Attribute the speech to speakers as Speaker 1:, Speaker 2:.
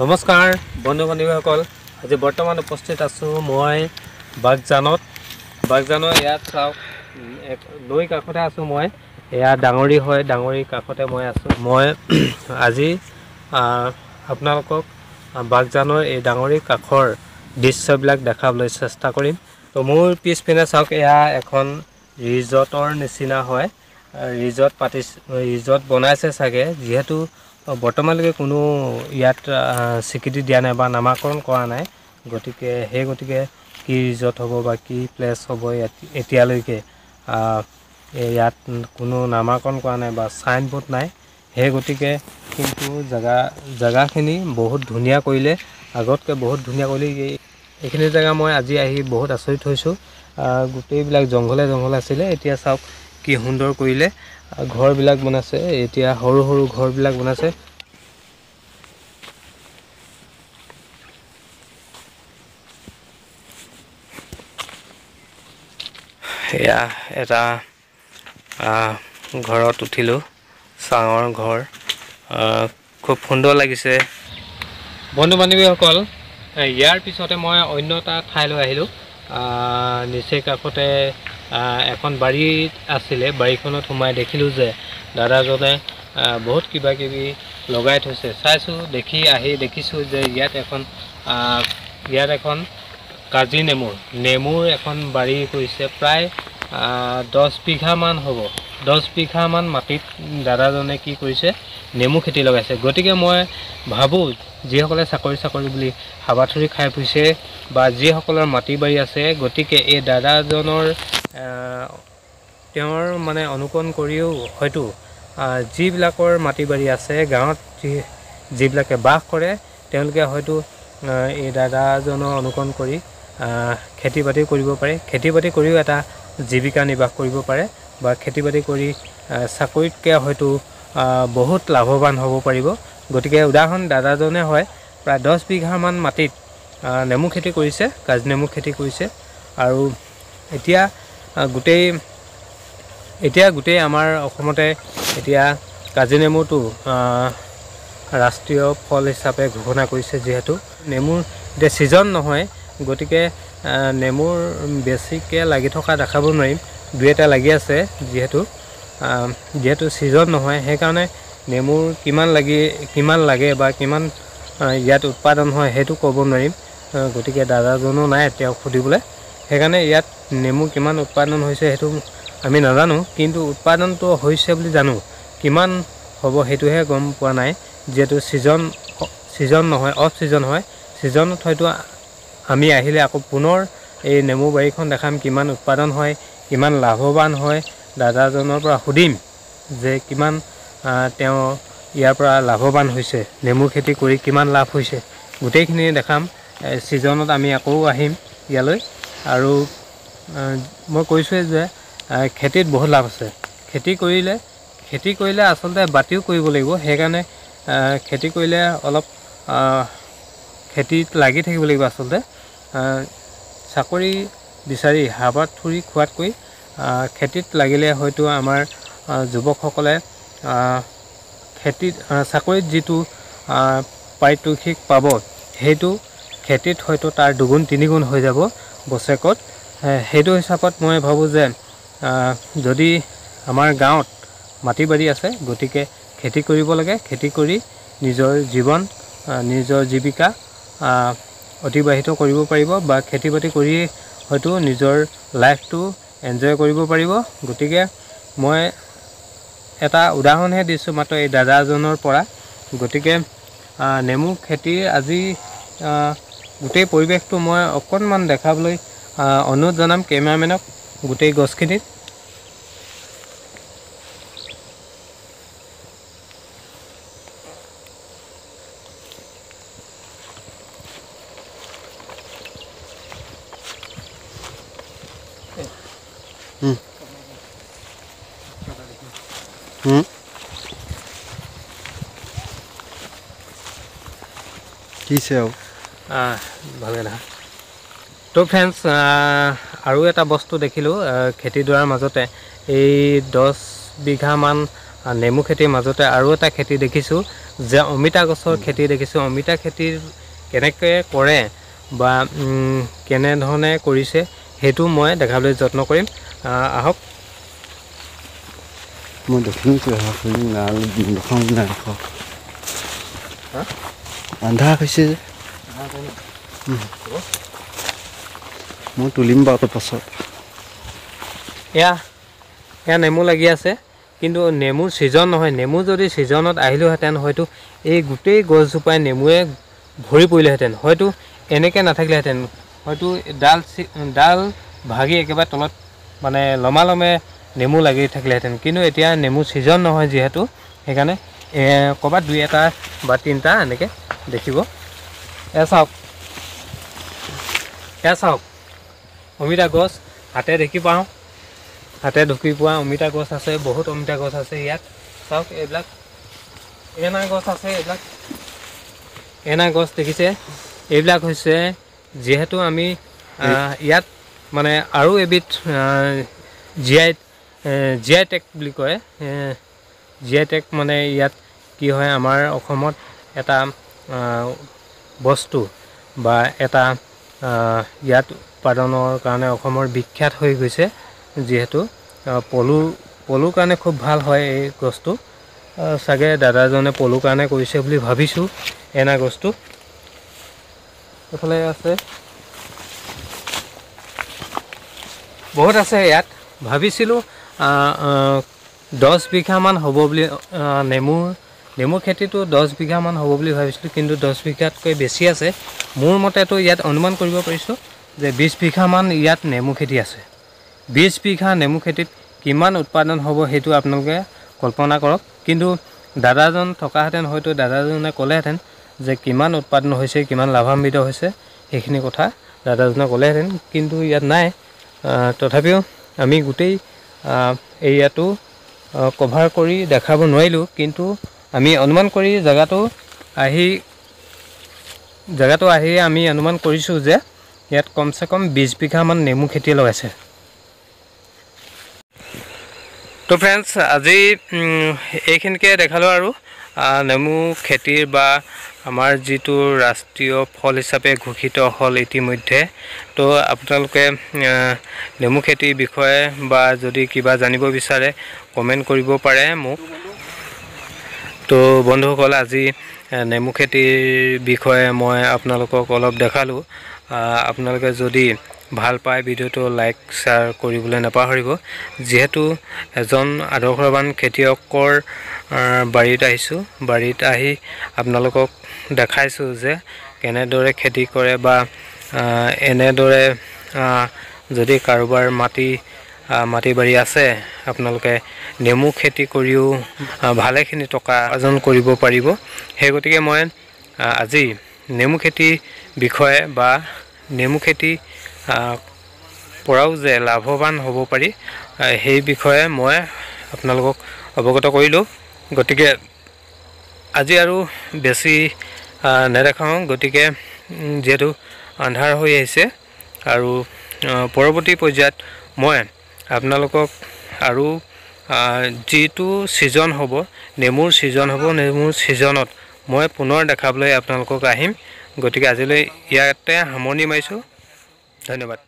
Speaker 1: নমস্কাৰ বন্ধু বান্ধৱীসকল আজি বৰ্তমান উপস্থিত আছোঁ মই বাগজানৰ ইয়াত চাওক এক নৈ কাষতে আছোঁ মই এয়া ডাঙৰি হয় ডাঙৰি কাষতে মই আছোঁ মই আজি আপোনালোকক বাগজানৰ এই ডাঙৰি কাষৰ দৃশ্যবিলাক দেখাবলৈ চেষ্টা কৰিম তো মোৰ পিছপিনে চাওক এয়া এখন ৰিজৰ্টৰ নিচিনা হয় ৰিজৰ্ট বনাইছে চাগে যিহেতু বৰ্তমানলৈকে কোনো ইয়াত স্বীকৃতি দিয়া নাই বা নামাকৰণ কৰা নাই গতিকে কি ৰিজৰ্ট হ'ব বা কি প্লেচ হ'ব এতিয়ালৈকে ইয়াত কোনো নামাকৰণ কৰা নাই বা চাইনবোৰ্ড নাই সেই গতিকে কিন্তু জেগাখিনি বহুত ধুনীয়া কৰিলে আগতকৈ বহুত ধুনীয়া কৰিলে এইখিনি জেগা মই আজি আহি বহুত আচৰিত হৈছোঁ গোটেইবিলাক জংঘলে আছিলে এতিয়া চাওক কি সুন্দৰ কৰিলে ঘৰবিলাক বনাইছে এতিয়া সৰু ঘৰবিলাক বনাইছে এয়া এটা ঘৰত উঠিলোঁ চাঙৰ ঘৰ খুব সুন্দৰ লাগিছে বন্ধু বান্ধৱীসকল ইয়াৰ পিছতে মই অন্য এটা ঠাইলৈ আহিলোঁ নিচেই কাষতে এখন বাৰী আছিলে বাৰীখনত সোমাই দেখিলোঁ যে দাদাজনে বহুত কিবা কিবি লগাই থৈছে চাইছোঁ দেখিছোঁ যে ইয়াত এখন কাজি নেমুৰ এখন বাৰী কৰিছে প্ৰায় 10 বিঘামান হ'ব 10 বিঘামান মাটিত দাদাজনে কি কৰিছে নেমু খেতি লগাইছে গতিকে মই ভাবোঁ যিসকলে চাকৰি বুলি হাবাথুৰি খাই ফুৰিছে বা যিসকলৰ মাটি বাৰী আছে গতিকে এই দাদাজনৰ তেওঁৰ মানে অনুকৰণ কৰিও হয়তো যিবিলাকৰ মাটি বাৰী আছে গাঁৱত যিবিলাকে বাস কৰে তেওঁলোকে হয়তো এই দাদাজনৰ অনুকৰণ কৰি খেতি বাতি কৰিব পাৰে খেতি বাতি কৰিও এটা জীৱিকা নিৰ্বাহ কৰিব পাৰে বা খেতি বাতি কৰি চাকৰিতকৈ হয়তো বহুত লাভৱান হ'ব পাৰিব গতিকে উদাহৰণ দাদাজনে হয় প্ৰায় 10 বিঘামান মাটিত নেমু খেতি কৰিছে কাজি নেমু খেতি কৰিছে আৰু এতিয়া গোটেই আমাৰ অসমতে এতিয়া কাজি নেমুটো ৰাষ্ট্ৰীয় ফল হিচাপে ঘোষণা কৰিছে যিহেতু নেমুৰ এতিয়া ছিজন নহয় গতিকে নেমুৰ বেছিকৈ লাগি থকা দেখাব নোৱাৰিম দুই এটা লাগি আছে যিহেতু ছিজন নহয় সেইকাৰণে নেমুৰ কিমান লাগে বা কিমান ইয়াত উৎপাদন হয় সেইটো ক'ব নোৱাৰিম গতিকে দাদাজনো নাই তেওঁক সুধিবলৈ সেইকাৰণে ইয়াত নেমু কিমান উৎপাদন হৈছে সেইটো আমি নাজানো কিন্তু উৎপাদনটো হৈছে বুলি জানো কিমান হ'ব সেইটোহে গম পোৱা নাই যিহেতু ছিজন নহয় অফ ছিজন হয় ছিজনত হয়তো আমি আহিলে আকৌ পুনৰ এই নেমু বাৰীখন দেখাম কিমান উৎপাদন হয় কিমান লাভৱান হয় দাদাজনৰ পৰা সুধিম যে কিমান তেওঁ ইয়াৰ পৰা লাভৱান হৈছে নেমু খেতি কৰি কিমান লাভ হৈছে গোটেইখিনি দেখাম ছিজনত আমি আকৌ আহিম ইয়ালৈ আৰু মই কৈছোঁৱে যে খেতিত বহুত লাভ আছে খেতি কৰিলে আচলতে বাতিও কৰিব লাগিব সেইকাৰণে খেতি কৰিলে অলপ খেতিত লাগি থাকিব লাগিব আচলতে চাকৰি বিচাৰি হাবাথুৰি খোৱাতকৈ খেতিত লাগিলে হয়তো আমাৰ যুৱকসকলে চাকৰিত যিটো পাৰিতোষিক পাব সেইটো খেতিত হয়তো তাৰ 2 গুণ 3 গুণ হৈ যাব বছৰেকত সেইটো হিচাপত মই ভাবোঁ যে যদি আমাৰ গাঁৱত মাটি বাৰী আছে গতিকে খেতি কৰিব লাগে খেতি কৰি নিজৰ জীৱিকা অতিবাহিত কৰিব পাৰিব বা খেতি বাতি কৰি হয়তো নিজৰ লাইফটো এনজয় কৰিব পাৰিব গতিকে মই এটা উদাহৰণহে দিছোঁ মাত্ৰ এই দাদাজনৰ পৰা গতিকে নেমু খেতিৰ আজি গোটেই পৰিৱেশটো মই অকণমান দেখাবলৈ অনুৰোধ জনাম কেমেৰামেনক গোটেই গছখিনিত ভালে না তো ফ্ৰেণ্ডছ আৰু এটা বস্তু দেখিলোঁ খেতিডৰাৰ মাজতে এই 10 বিঘামান নেমু খেতিৰ মাজতে আৰু এটা খেতি দেখিছোঁ যে অমিতা গছৰ খেতি দেখিছোঁ। অমিতা খেতিৰ কেনেকৈ কৰে বা কেনেধৰণে কৰিছে সেইটো মই দেখাবলৈ যত্ন কৰিম। আহক।
Speaker 2: মই দেখিছোঁ আন্ধা হৈছে যে মই তুলিম বাৰু পাছত।
Speaker 1: এয়া নেমু লাগি আছে, কিন্তু নেমুৰ ছিজন নহয়। নেমু যদি ছিজনত আহিলোহেঁতেন হয়তো এই গোটেই গছজোপাই নেমুৱে ভৰি পৰিলেহেঁতেন। হয়তো এনেকৈ নাথাকিলেহেঁতেন, হয়তো ডাল ভাগি একেবাৰে তলত মানে লমালমে নেমু লাগি থাকিলেহেঁতেন। কিন্তু এতিয়া নেমু ছিজন নহয় যিহেতু, সেইকাৰণে ক'ৰবাত 2 এটা বা 3টা এনেকৈ দেখিব। চাওক, চাওক অমিতা গছ হাতে দেখি পাওঁ, হাতে ঢুকি পোৱা অমিতা গছ আছে। বহুত অমিতা গছ আছে ইয়াত। চাওক এইবিলাক এনা গছ আছে। এইবিলাক এনা গছ দেখিছে। এইবিলাক হৈছে যিহেতু আমি ইয়াত মানে আৰু এবিধ GI টেগ বুলি কয়। GI টেগ মানে ইয়াত কি হয়, আমাৰ অসমত এটা বস্তু বা এটা ইয়াত উৎপাদনৰ কাৰণে অসমৰ বিখ্যাত হৈ গৈছে। যিহেতু পলুৰ কাৰণে খুব ভাল হয় এই গছটো। চাগে দাদাজনে পলুৰ কাৰণে কৰিছে বুলি ভাবিছোঁ এনা গছটো। এইফালে আছে, বহুত আছে ইয়াত। ভাবিছিলোঁ 10 বিঘামান হ'ব বুলি। নেমু খেতিটো 10 বিঘামান হ'ব বুলি ভাবিছিলোঁ, কিন্তু 10 বিঘাতকৈ বেছি আছে। মোৰ মতেতো ইয়াত অনুমান কৰিব পাৰিছোঁ যে 20 বিঘামান ইয়াত নেমু খেতি আছে। 20 বিঘা নেমু খেতিত কিমান উৎপাদন হ'ব সেইটো আপোনালোকে কল্পনা কৰক। কিন্তু দাদাজন থকাহেঁতেন হয়তো দাদাজনে ক'লেহেঁতেন যে কিমান উৎপাদন হৈছে, কিমান লাভান্বিত হৈছে, সেইখিনি কথা দাদাজনে ক'লেহেঁতেন। কিন্তু ইয়াত নাই। তথাপিও আমি গোটেই এৰিয়াটো কভাৰ কৰি দেখাব নোৱাৰিলোঁ, কিন্তু আমি অনুমান কৰি জেগাটো আহি আমি অনুমান কৰিছোঁ যে ইয়াত কমচে কম 20 বিঘামান নেমু খেতি লগাইছে। তো ফ্ৰেণ্ডছ, আজি এইখিনিকে দেখালোঁ আৰু নেমু খেতিৰ বা আমাৰ যিটো ৰাষ্ট্ৰীয় ফল হিচাপে ঘোষিত হ'ল ইতিমধ্যে। তো আপোনালোকে নেমু খেতিৰ বিষয়ে বা যদি কিবা জানিব বিচাৰে কমেণ্ট কৰিব পাৰে মোক। তো বন্ধুসকল, আজি নেমু খেতিৰ বিষয়ে মই আপোনালোকক অলপ দেখালোঁ। আপোনালোকে যদি ভাল পায় ভিডিঅ'টো লাইক শ্বেয়াৰ কৰিবলৈ নাপাহৰিব। যিহেতু এজন আদৰ্শৱান খেতিয়কৰ বাৰীত আহিছোঁ, বাৰীত আহি আপোনালোকক দেখাইছোঁ যে কেনেদৰে খেতি কৰে বা এনেদৰে যদি কাৰোবাৰ মাটি বাৰী আছে, আপোনালোকে নেমু খেতি কৰিও ভালেখিনি টকা উপাৰ্জন কৰিব পাৰিব। সেই গতিকে মই আজি নেমু খেতিৰ বিষয়ে বা নেমু খেতি পৰাও যে লাভৱান হ'ব পাৰি সেই বিষয়ে মই আপোনালোকক অৱগত কৰিলোঁ। গতিকে আজি আৰু বেছি নেদেখাওঁ, গতিকে যিহেতু আন্ধাৰ হৈ আহিছে। আৰু পৰৱৰ্তী পৰ্যায়ত মই আপোনালোকক আৰু যিটো ছিজন হ'ব, নেমুৰ ছিজন হ'ব, নেমুৰ ছিজনত মই পুনৰ দেখাবলৈ আপোনালোকক আহিম। গতিকে আজিলৈ ইয়াতে সামৰণি মাৰিছোঁ। ধন্যবাদ।